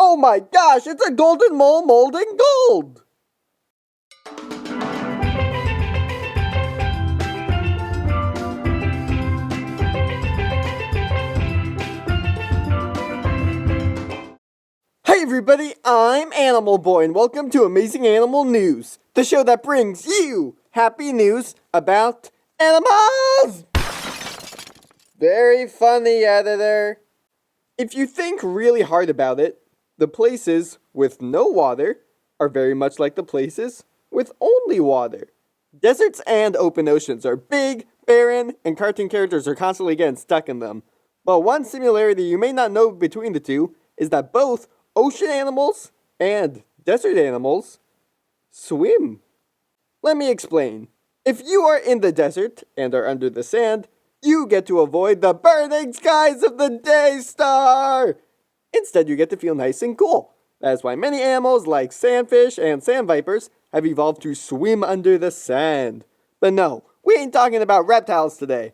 Oh my gosh, it's a golden mole molding gold! Hey everybody, I'm Animal Boy and welcome to Amazing Animal News, the show that brings you happy news about animals! Very funny, editor. If you think really hard about it, the places with no water are very much like the places with only water. Deserts and open oceans are big, barren, and cartoon characters are constantly getting stuck in them. But one similarity you may not know between the two is that both ocean animals and desert animals swim. Let me explain. If you are in the desert and are under the sand, you get to avoid the burning skies of the day star. Instead, you get to feel nice and cool. That is why many animals like sandfish and sand vipers have evolved to swim under the sand. But no, we ain't talking about reptiles today.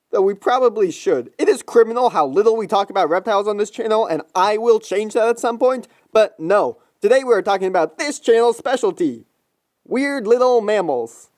Though we probably should. It is criminal how little we talk about reptiles on this channel, and I will change that at some point. But no, today we are talking about this channel's specialty. Weird little mammals.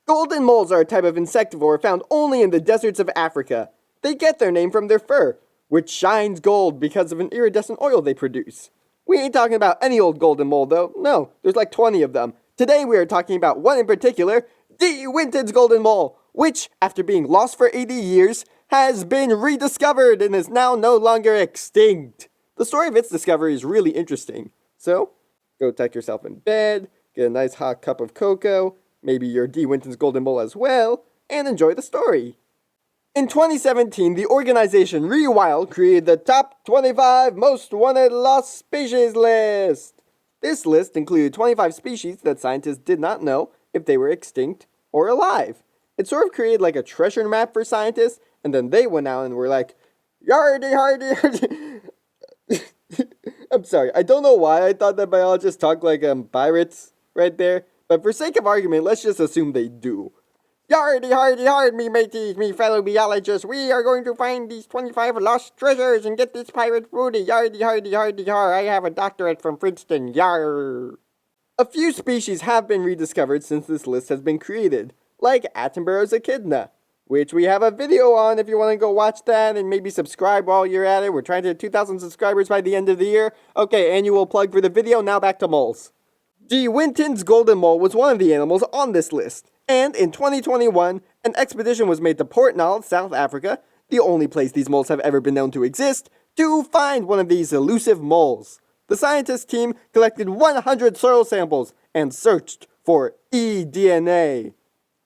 Golden moles are a type of insectivore found only in the deserts of Africa. They get their name from their fur, which shines gold because of an iridescent oil they produce. We ain't talking about any old golden mole though. No, there's like 20 of them. Today we are talking about one in particular, the Winton's golden mole, which, after being lost for 80 years, has been rediscovered and is now no longer extinct. The story of its discovery is really interesting. So, go tuck yourself in bed, get a nice hot cup of cocoa, maybe your D. Winton's golden mole as well, and enjoy the story. In 2017, the organization Roux created the top 25 most wanted lost species list. This list included 25 species that scientists did not know if they were extinct or alive. It sort of created like a treasure map for scientists, and then they went out and were like, yardy hardy hardy. I'm sorry, I don't know why I thought that biologists talk like pirates right there, but for sake of argument, let's just assume they do. Yardy hardy hard, me mateys, me fellow biologists, we are going to find these 25 lost treasures and get this pirate booty. Yardy hardy hardy har, I have a doctorate from Princeton, yar. A few species have been rediscovered since this list has been created, like Attenborough's echidna, which we have a video on if you want to go watch that and maybe subscribe while you're at it. We're trying to hit 2,000 subscribers by the end of the year. Okay, annual plug for the video, now back to moles. D. Winton's golden mole was one of the animals on this list, and in 2021, an expedition was made to Port Nol, South Africa, the only place these moles have ever been known to exist, to find one of these elusive moles. The scientist team collected 100 soil samples and searched for eDNA.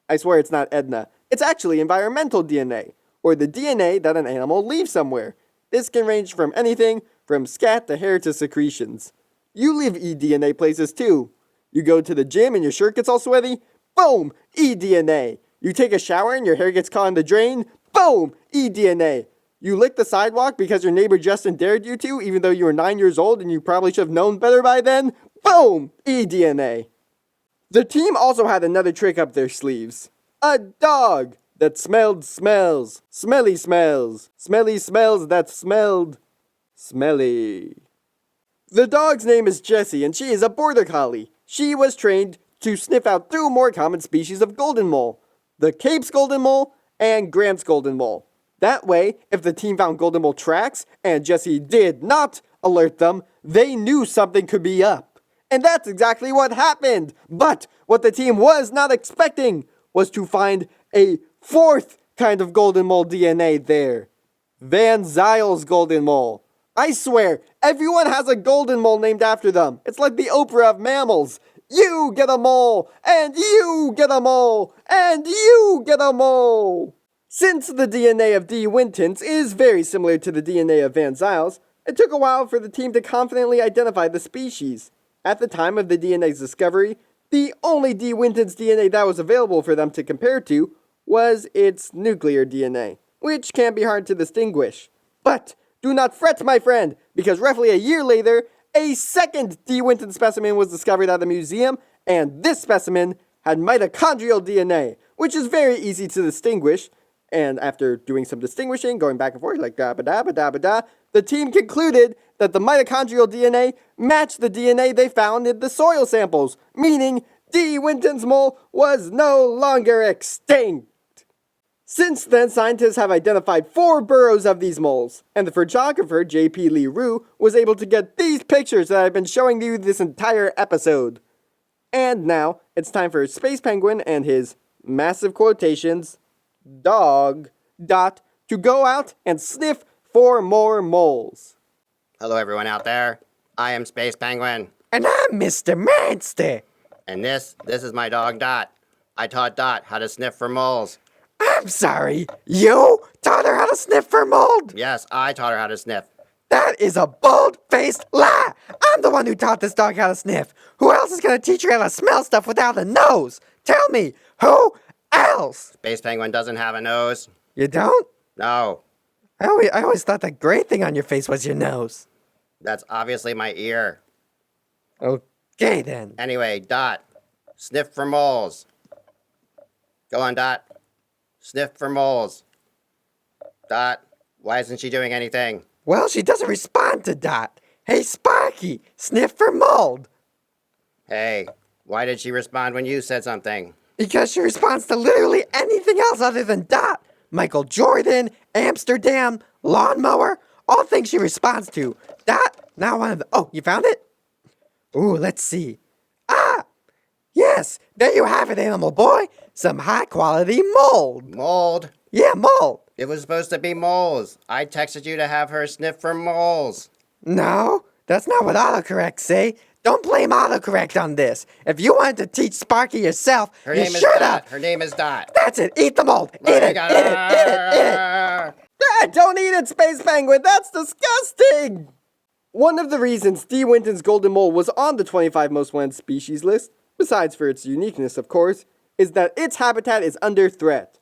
I swear it's not Edna. It's actually environmental DNA, or the DNA that an animal leaves somewhere. This can range from anything from scat to hair to secretions. You leave eDNA places too. You go to the gym and your shirt gets all sweaty? Boom! eDNA. You take a shower and your hair gets caught in the drain? Boom! eDNA. You lick the sidewalk because your neighbor Justin dared you to, even though you were 9 years old and you probably should have known better by then? Boom! eDNA. The team also had another trick up their sleeves. A dog that smelled smells. Smelly smells. Smelly smells that smelled smelly. The dog's name is Jessie, and she is a border collie. She was trained to sniff out two more common species of golden mole, the Cape's golden mole and Grant's golden mole. That way, if the team found golden mole tracks and Jessie did not alert them, they knew something could be up. And that's exactly what happened. But what the team was not expecting was to find a fourth kind of golden mole DNA there. Van Zyle's golden mole. I swear, everyone has a golden mole named after them. It's like the Oprah of mammals. You get a mole, and you get a mole, and you get a mole. Since the DNA of D. Winton's is very similar to the DNA of Van Zyle's, it took a while for the team to confidently identify the species. At the time of the DNA's discovery, the only D. Winton's DNA that was available for them to compare to was its nuclear DNA, which can be hard to distinguish. But do not fret, my friend, because roughly a year later, a second D. Winton specimen was discovered at the museum, and this specimen had mitochondrial DNA, which is very easy to distinguish. And after doing some distinguishing, going back and forth like da ba da ba da ba da, the team concluded that the mitochondrial DNA matched the DNA they found in the soil samples, meaning D. Winton's mole was no longer extinct. Since then, scientists have identified 4 burrows of these moles, and the photographer J.P. Lee Roux was able to get these pictures that I've been showing you this entire episode. And now, it's time for Space Penguin and his, massive quotations, dog, Dot, to go out and sniff for more moles. Hello everyone out there. I am Space Penguin. And I'm Mr. Monster. And this is my dog Dot. I taught Dot how to sniff for moles. I'm sorry, you taught her how to sniff for mold? Yes, I taught her how to sniff. That is a bold-faced lie! I'm the one who taught this dog how to sniff. Who else is gonna teach her how to smell stuff without a nose? Tell me, who else? Space Penguin doesn't have a nose. You don't? No, I always thought the great thing on your face was your nose. that's obviously my ear. Okay then. Anyway, Dot, sniff for moles. Go on, Dot. Sniff for moles. Dot, why isn't she doing anything? Well, she doesn't respond to Dot. Hey, Sparky, sniff for mold. Hey, why did she respond when you said something? Because she responds to literally anything else other than Dot. Michael Jordan, Amsterdam, lawnmower, all things she responds to. Dot, not one of the... Oh, you found it? Ooh, let's see. Ah! Yes, there you have it, animal boy. Some high-quality mold. Mold? Yeah, mold. It was supposed to be moles. I texted you to have her sniff for moles. No, that's not what autocorrect say. Don't blame autocorrect on this. If you wanted to teach Sparky yourself, Her you name is should Dot. have. Her name is Dot. That's it. Eat the mold. Eat it. Eat it. Eat it. Eat it. Ah, don't eat it, Space Penguin! That's disgusting! One of the reasons D. Winton's golden mole was on the 25 most wanted species list, besides for its uniqueness, of course, is that its habitat is under threat.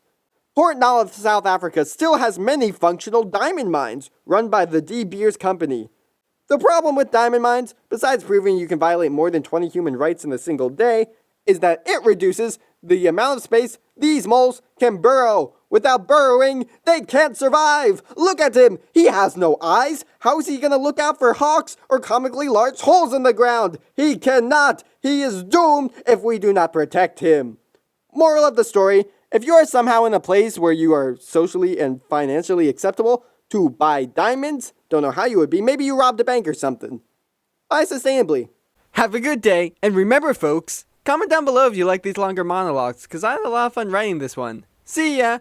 Port Nolloth, South Africa still has many functional diamond mines run by the De Beers Company. The problem with diamond mines, besides proving you can violate more than 20 human rights in a single day, is that it reduces the amount of space these moles can burrow. Without burrowing, they can't survive. Look at him. He has no eyes. How is he going to look out for hawks or comically large holes in the ground? He cannot. He is doomed if we do not protect him. Moral of the story, if you are somehow in a place where you are socially and financially acceptable to buy diamonds, don't know how you would be, maybe you robbed a bank or something. Buy sustainably. Have a good day, and remember folks, comment down below if you like these longer monologues, because I had a lot of fun writing this one. See ya!